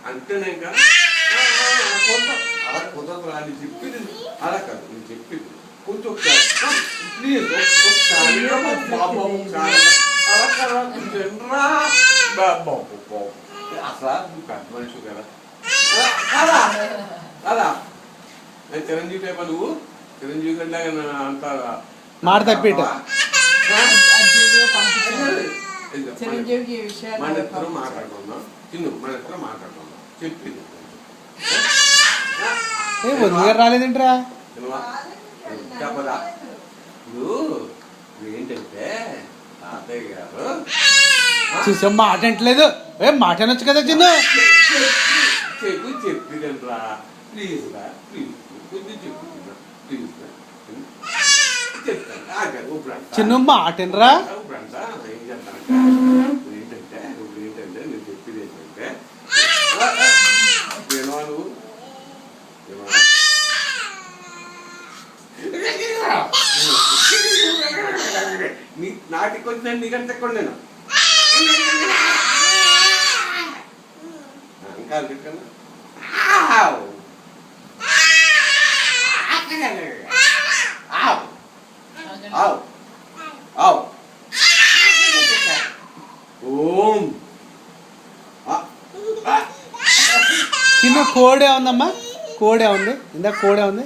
అంతేనే ఇంకా అలా కుదరదు అని చెప్పింది. అలా కాదు నేను చెప్పింది కొంచెం ప్లీజ్ ఒకసారి బాబు ఒకసారి అలా కదా కొంచెంరా బాబు బాబు అసలు పెద్ద మనిషి కదా కదా కదా. చిరంజీవి టైప్ నువ్వు చిరంజీవి కంటే అంత మాట తప్పిట మన ఇద్దరు మాట్లాడుకుందాం చిన్ను మన ఇద్దరు మాట్లాడుకుందాం చెప్పింది రాలేదేంట్రా చెప్పదా ఇప్పుడు ఏంటంటే తాతయ్య గారు చూసా మాట అంటలేదు ఏ మాట అనొచ్చు కదా చిన్ను చెప్పిదంట్రా ప్లీజ్ రా ప్లీజ్ కొంచెం చెప్పిందా ప్లీజ్ రా చెప్తాను చిన్ను మాటనరా ఇప్పుడంట ఏం చేస్తానంటే ఏంటంటే ఇప్పుడు ఏంటంటే నేను చెప్పేది ఏంటంటే నువ్వు నాటికి వచ్చిన నీకంటే ఎక్కువ నేను ఇంకా చెప్పాను ఓం చిన్న కోడే ఉందమ్మా కోడే ఉంది ఇందాక కోడే ఉంది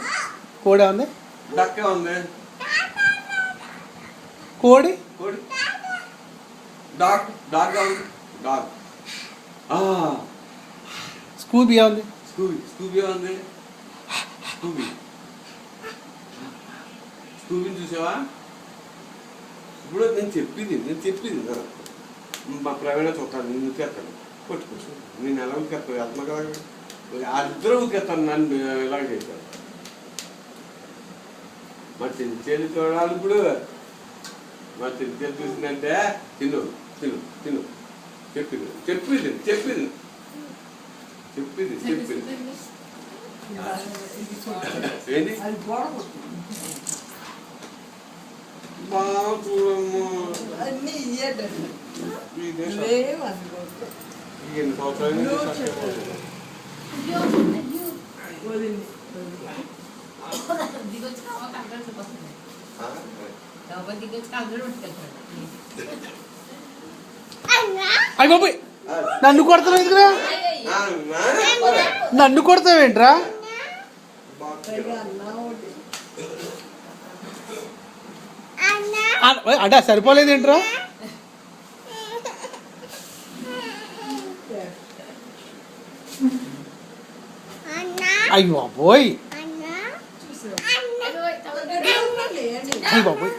కోడే ఉంది డక్కే ఉంది కోడి కోడి డాగ్ డాగ్ ఉంది డాగ్ స్కూబీ ఉంది స్కూబీ స్కూబీ ఉంది స్కూబీ స్కూబీని చూసావా ఇప్పుడు నేను చెప్పింది మా ప్రవీణ చూస్తాను నేను ఉతికేస్తాను కొట్టుకోవచ్చు నేను ఎలా ఉతికేస్తాను వెళ్తున్నా కదా అద్దరు ఉతికేస్తాను నన్ను ఇలాగ చేశాను మా చెల్లి చూడాలి ఇప్పుడు మా చెల్లి చూసిందంటే తిను తిను తిను చెప్పింది చెప్పింది చెప్పింది చెప్పింది చెప్పింది ఏంటి బాగా చూడమ్మా ఎన్ని సంవత్సరాలు అయ్య బాబోయ్ నన్ను కొడతావు ఎందుకురా నన్ను కొడతావేంట్రా అంటే సరిపోలేదేంట్రా అయ్యో బాబోయ్ అయ్య బాబోయ్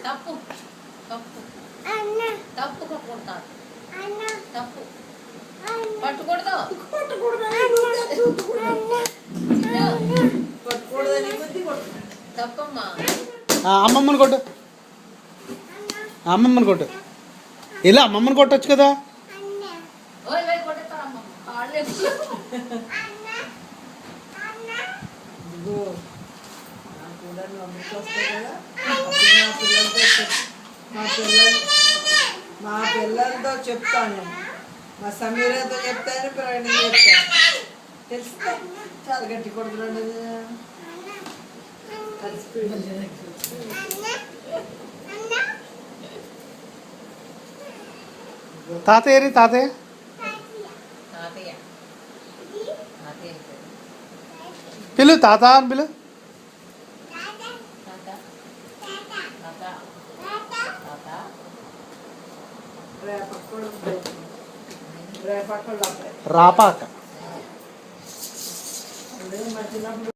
అమ్మమ్మని కొట్టు అమ్మమ్మని కొట్టు ఇలా అమ్మమ్మని కొట్టచ్చు కదా మా పిల్లలతో చెప్తాను మా సమీరతో చెప్తాను ప్రవీణ చెప్తాను తెలుస్తా చాలా గట్టి కొడుతున్నాడు తాతయ్య తాతయ్య పిలు తాత అని పిలు రాపాక